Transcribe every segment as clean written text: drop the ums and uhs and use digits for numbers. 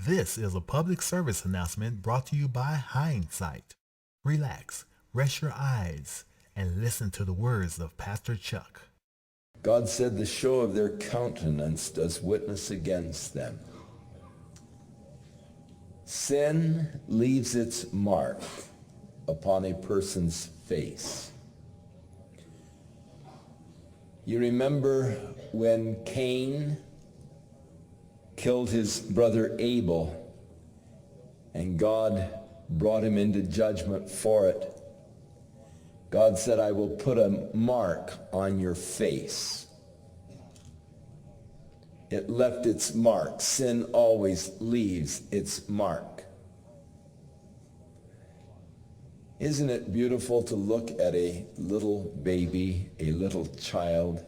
This is a public service announcement brought to you by Hindsight. Relax, rest your eyes, and listen to the words of Pastor Chuck. God said the show of their countenance does witness against them. Sin leaves its mark upon a person's face. You remember when Cain killed his brother Abel, and God brought him into judgment for it. God said, I will put a mark on your face. It left its mark. Sin always leaves its mark. Isn't it beautiful to look at a little baby, a little child,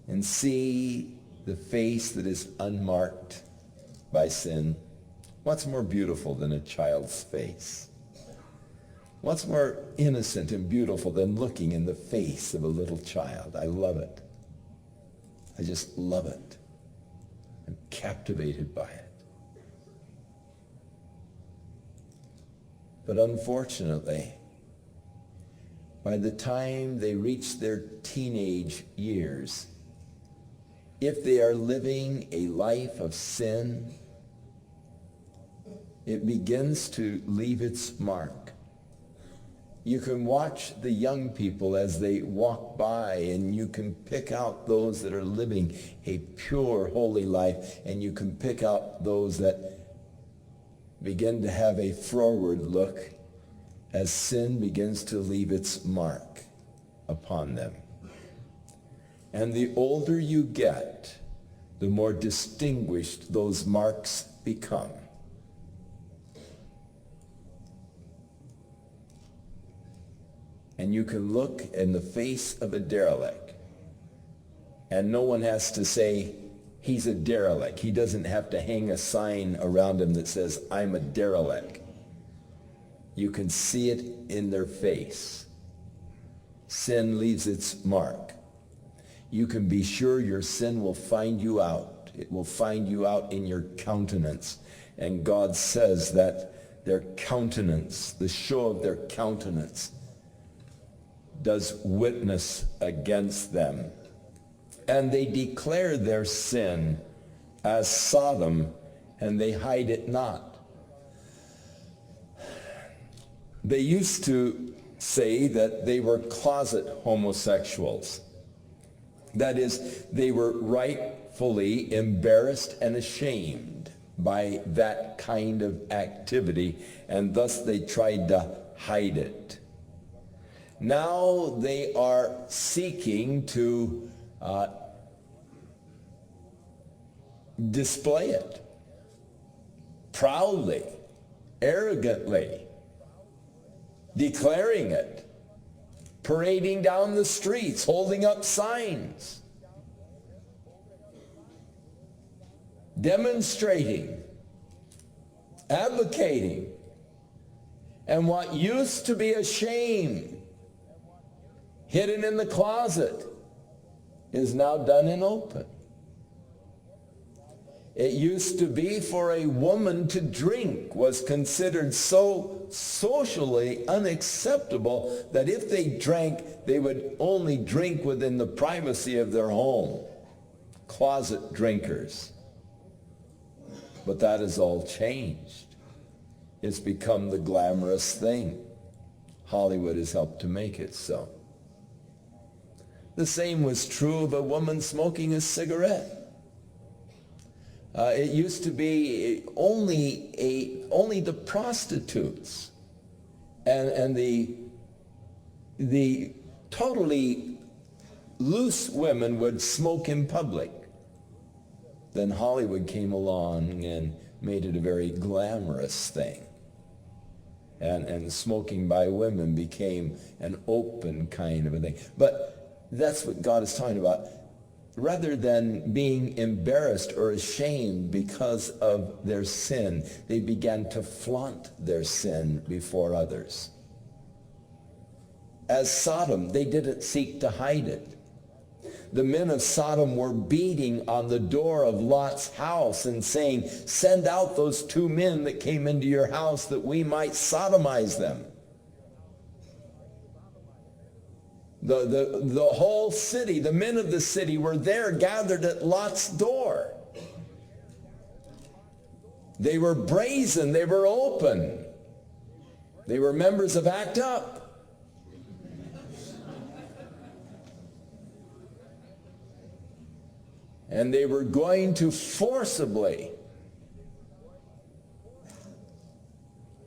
and see the face that is unmarked by sin? What's more beautiful than a child's face? What's more innocent and beautiful than looking in the face of a little child? I love it. I just love it. I'm captivated by it. But unfortunately, by the time they reach their teenage years, if they are living a life of sin, it begins to leave its mark. You can watch the young people as they walk by, and you can pick out those that are living a pure, holy life, and you can pick out those that begin to have a forward look as sin begins to leave its mark upon them. And the older you get, the more distinguished those marks become. And you can look in the face of a derelict, and no one has to say, he's a derelict. He doesn't have to hang a sign around him that says, I'm a derelict. You can see it in their face. Sin leaves its mark. You can be sure your sin will find you out. It will find you out in your countenance. And God says that their countenance, the show of their countenance, does witness against them. And they declare their sin as Sodom, and they hide it not. They used to say that they were closet homosexuals. That is, they were rightfully embarrassed and ashamed by that kind of activity, and thus they tried to hide it. Now they are seeking to display it proudly, arrogantly, declaring it, parading down the streets, holding up signs, demonstrating, advocating. And what used to be a shame, hidden in the closet, is now done in open. It used to be for a woman to drink was considered so socially unacceptable that if they drank, they would only drink within the privacy of their home. Closet drinkers. But that has all changed. It's become the glamorous thing. Hollywood has helped to make it so. The same was true of a woman smoking a cigarette. It used to be only the prostitutes and the totally loose women would smoke in public. Then Hollywood came along and made it a very glamorous thing. And smoking by women became an open kind of a thing. But that's what God is talking about. Rather than being embarrassed or ashamed because of their sin, they began to flaunt their sin before others. As Sodom, they didn't seek to hide it. the men of Sodom were beating on the door of Lot's house and saying, "Send out those 2 men that came into your house that we might sodomize them." The whole city, the men of the city were there gathered at Lot's door. They were brazen, they were open. They were members of ACT UP. And they were going to forcibly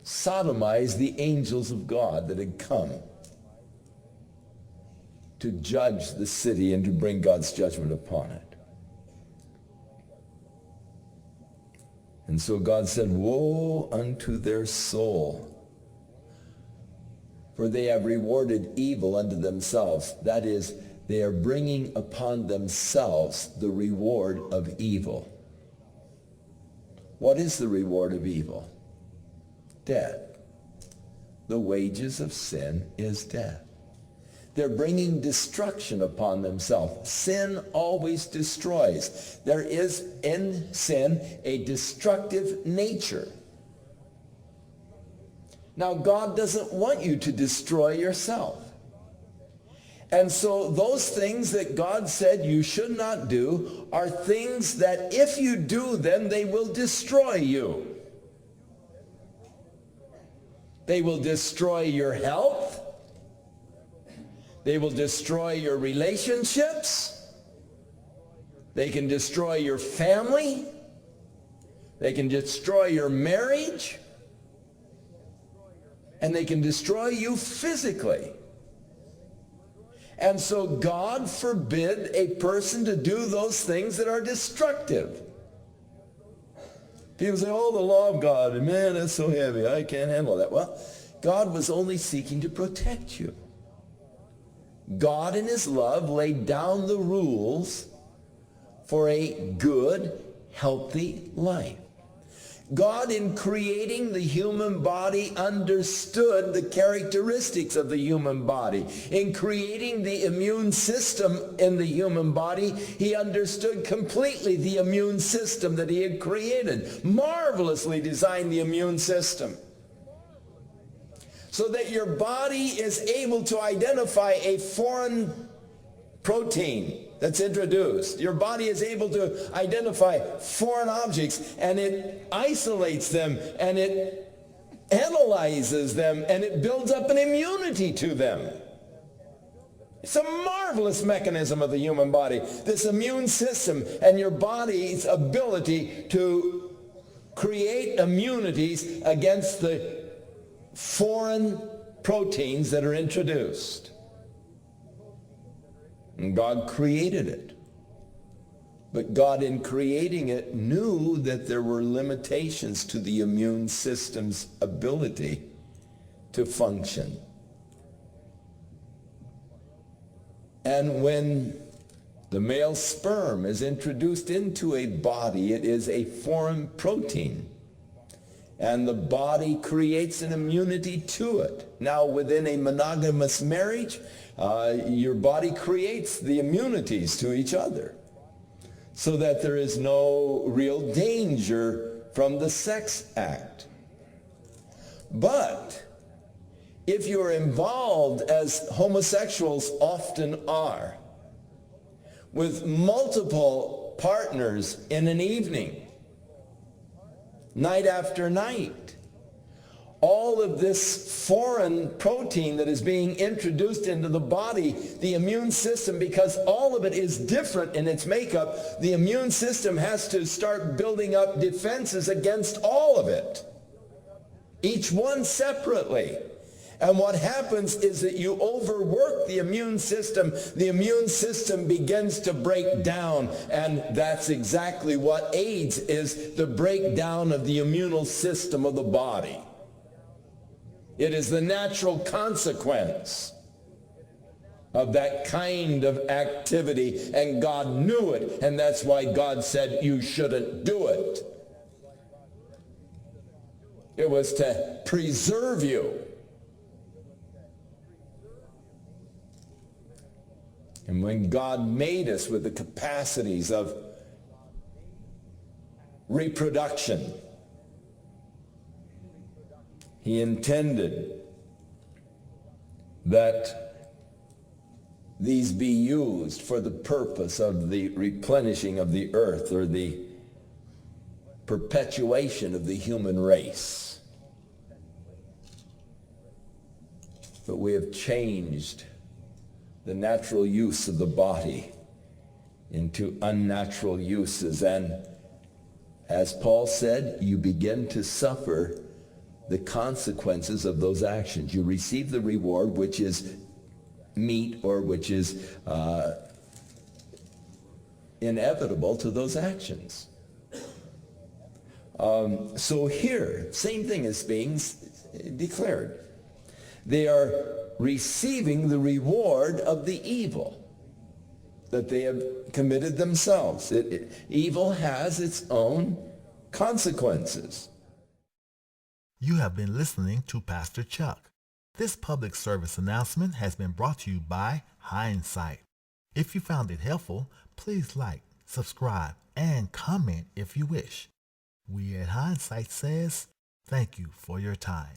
sodomize the angels of God that had come to judge the city and to bring God's judgment upon it. And so God said, "Woe unto their soul, for they have rewarded evil unto themselves." That is, they are bringing upon themselves the reward of evil. What is the reward of evil? Death. The wages of sin is death. They're bringing destruction upon themselves. Sin always destroys. There is in sin a destructive nature. Now, God doesn't want you to destroy yourself. And so those things that God said you should not do are things that if you do them, they will destroy you. They will destroy your health. They will destroy your relationships. They can destroy your family. They can destroy your marriage. And they can destroy you physically. And so God forbid a person to do those things that are destructive. People say, "Oh, the law of God, and man, that's so heavy. I can't handle that." Well, God was only seeking to protect you. God in his love laid down the rules for a good, healthy life. God, in creating the human body, understood the characteristics of the human body. In creating the immune system in the human body, he understood completely the immune system that he had created. Marvelously designed the immune system, so that your body is able to identify a foreign protein that's introduced. Your body is able to identify foreign objects, and it isolates them, and it analyzes them, and it builds up an immunity to them. It's a marvelous mechanism of the human body, this immune system, and your body's ability to create immunities against the foreign proteins that are introduced. And God created it. But God, in creating it, knew that there were limitations to the immune system's ability to function. And when the male sperm is introduced into a body, it is a foreign protein. And the body creates an immunity to it. Now, within a monogamous marriage, your body creates the immunities to each other, so that there is no real danger from the sex act. But if you're involved, as homosexuals often are, with multiple partners in an evening, night after night, all of this foreign protein that is being introduced into the body, the immune system, because all of it is different in its makeup, the immune system has to start building up defenses against all of it, each one separately. And what happens is that you overwork the immune system begins to break down, and that's exactly what AIDS is, the breakdown of the immune system of the body. It is the natural consequence of that kind of activity, and God knew it, and that's why God said you shouldn't do it. It was to preserve you. And when God made us with the capacities of reproduction, he intended that these be used for the purpose of the replenishing of the earth, or the perpetuation of the human race. But we have changed the natural use of the body into unnatural uses, and as Paul said, you begin to suffer the consequences of those actions. You receive the reward, which is meat, or which is inevitable to those actions. So here, same thing is being declared. They are receiving the reward of the evil that they have committed themselves. Evil has its own consequences. You have been listening to Pastor Chuck. This public service announcement has been brought to you by Hindsight. If you found it helpful, please like, subscribe, and comment if you wish. We at Hindsight says, thank you for your time.